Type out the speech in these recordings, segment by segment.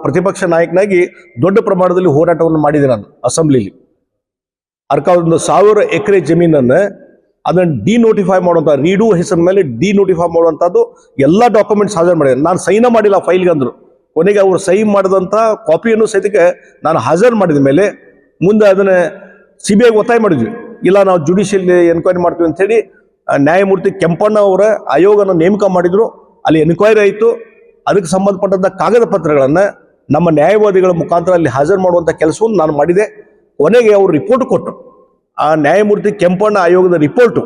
ಪ್ರತಿಪಕ್ಷ ನಾಯಕನಾಗಿ ದೊಡ್ಡ ಪ್ರಮಾಣದಲ್ಲಿ ಹೋರಾಟವನ್ನು ಮಾಡಿದೆ. ನಾನು ಅಸೆಂಬ್ಲಿಲಿ ಒಂದು 1000 ಎಕರೆ ಜಮೀನನ್ನು ಅದನ್ನು ಡಿನೋಟಿಫೈ ಮಾಡುವಂಥ, ರೀಡು ಹೆಸರ ಮೇಲೆ ಡಿನೋಟಿಫೈ ಮಾಡುವಂಥದ್ದು ಎಲ್ಲ ಡಾಕ್ಯುಮೆಂಟ್ಸ್ ಹಾಜರು ಮಾಡಿದೆ. ನಾನು ಸೈನ ಮಾಡಿಲ್ಲ ಫೈಲ್ಗೆ ಅಂದರು. ಕೊನೆಗೆ ಅವರು ಸೈನ್ ಮಾಡಿದಂಥ ಕಾಪಿಯನ್ನು ಸಹಿತಕ್ಕೆ ನಾನು ಹಾಜರು ಮಾಡಿದ ಮೇಲೆ ಮುಂದೆ ಅದನ್ನು CBIಗೆ ಒತ್ತಾಯ ಮಾಡಿದ್ವಿ. ಇಲ್ಲ, ನಾವು ಜುಡಿಷಿಯಲ್ ಎನ್ಕ್ವೈರಿ ಮಾಡ್ತೀವಿ ಅಂಥೇಳಿ ನ್ಯಾಯಮೂರ್ತಿ ಕೆಂಪಣ್ಣ ಅವರ ಆಯೋಗನ ನೇಮಕ ಮಾಡಿದ್ರು. ಅಲ್ಲಿ ಎನ್ಕ್ವೈರಿ ಆಯಿತು. ಅದಕ್ಕೆ ಸಂಬಂಧಪಟ್ಟಂಥ ಕಾಗದ ಪತ್ರಗಳನ್ನು ನಮ್ಮ ನ್ಯಾಯವಾದಿಗಳ ಮುಖಾಂತರ ಅಲ್ಲಿ ಹಾಜರು ಮಾಡುವಂಥ ಕೆಲಸವನ್ನು ನಾನು ಮಾಡಿದೆ. ಕೊನೆಗೆ ಅವರು ರಿಪೋರ್ಟ್ ಕೊಟ್ಟರು. ಆ ನ್ಯಾಯಮೂರ್ತಿ ಕೆಂಪಣ್ಣ ಆಯೋಗದ ರಿಪೋರ್ಟು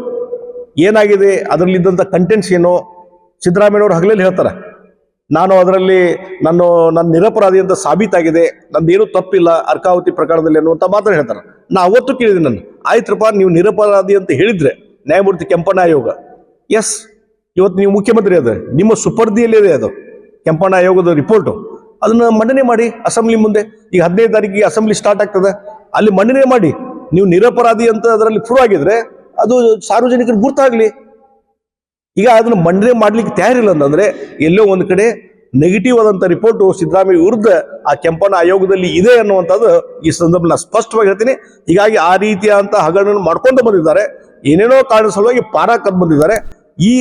ಏನಾಗಿದೆ, ಅದರಲ್ಲಿದ್ದಂಥ ಕಂಟೆಂಟ್ಸ್ ಏನು, ಸಿದ್ದರಾಮಯ್ಯನವರು ಹಗಲಲ್ಲಿ ಹೇಳ್ತಾರೆ, ನಾನು ಅದರಲ್ಲಿ ನನ್ನ ನಿರಪರಾಧಿ ಅಂತ ಸಾಬೀತಾಗಿದೆ, ನಂದೇನು ತಪ್ಪಿಲ್ಲ ಅರ್ಕಾವತಿ ಪ್ರಕರಣದಲ್ಲಿ ಅನ್ನುವಂಥ ಮಾತ್ರ ಹೇಳ್ತಾರೆ. ನಾ ಅವತ್ತು ಕೇಳಿದೆ, ನಾನು ಆಯ್ತಪ್ಪ, ನೀವು ನಿರಪರಾಧಿ ಅಂತ ಹೇಳಿದ್ರೆ ನ್ಯಾಯಮೂರ್ತಿ ಕೆಂಪಣ್ಣ ಆಯೋಗ, ಎಸ್, ಇವತ್ತು ನೀವು ಮುಖ್ಯಮಂತ್ರಿ, ಅದು ನಿಮ್ಮ ಸುಪರ್ದಿಯಲ್ಲಿದೆ, ಅದು ಕೆಂಪಣ್ಣ ಆಯೋಗದ ರಿಪೋರ್ಟು, ಅದನ್ನು ಮಂಡನೆ ಮಾಡಿ ಅಸೆಂಬ್ಲಿ ಮುಂದೆ. ಈಗ 15 ತಾರೀಕಿಗೆ ಅಸೆಂಬ್ಲಿ ಸ್ಟಾರ್ಟ್ ಆಗ್ತದೆ, ಅಲ್ಲಿ ಮಂಡನೆ ಮಾಡಿ. ನೀವು ನಿರಪರಾಧಿ ಅಂತ ಅದರಲ್ಲಿ ಪ್ರೂವ್ ಆಗಿದ್ರೆ ಅದು ಸಾರ್ವಜನಿಕರಿಗೆ ಗುರ್ತಾಗಲಿ. ಈಗ ಅದನ್ನು ಮಂಡನೆ ಮಾಡ್ಲಿಕ್ಕೆ ತಯಾರಿಲ್ಲ ಅಂತಂದ್ರೆ ಎಲ್ಲೋ ಒಂದು ಕಡೆ ನೆಗೆಟಿವ್ ಆದಂಥ ರಿಪೋರ್ಟು ಸಿದ್ದರಾಮಯ್ಯ ವಿರುದ್ಧ ಆ ಕೆಂಪಣ್ಣ ಆಯೋಗದಲ್ಲಿ ಇದೆ ಅನ್ನುವಂಥದ್ದು ಈ ಸಂದರ್ಭದಲ್ಲಿ ನಾನು ಸ್ಪಷ್ಟವಾಗಿ ಹೇಳ್ತೀನಿ. ಹೀಗಾಗಿ ಆ ರೀತಿಯಾದಂಥ ಹಗರಣವನ್ನು ಮಾಡ್ಕೊಂಡು ಬಂದಿದ್ದಾರೆ. ಏನೇನೋ ಕಾರಣ ಸಲುವಾಗಿ ಪಾರಾಕದ್ದು ಬಂದಿದ್ದಾರೆ. ಈ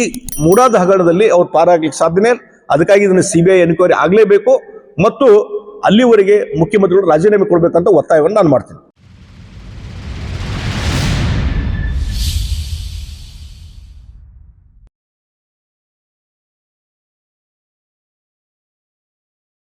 ಮೂಡಾದ ಹಗರಣದಲ್ಲಿ ಅವ್ರು ಪಾರಾಗ್ಲಿಕ್ಕೆ ಸಾಧ್ಯನೇ ಇಲ್ಲ. ಅದಕ್ಕಾಗಿ ಇದನ್ನು CBI ಎನ್ಕ್ವೈರಿ ಆಗಲೇಬೇಕು ಮತ್ತು ಅಲ್ಲಿವರೆಗೆ ಮುಖ್ಯಮಂತ್ರಿಗಳು ರಾಜೀನಾಮೆ ಕೊಡಬೇಕಂತ ಒತ್ತಾಯವನ್ನು ನಾನು ಮಾಡ್ತೀನಿ.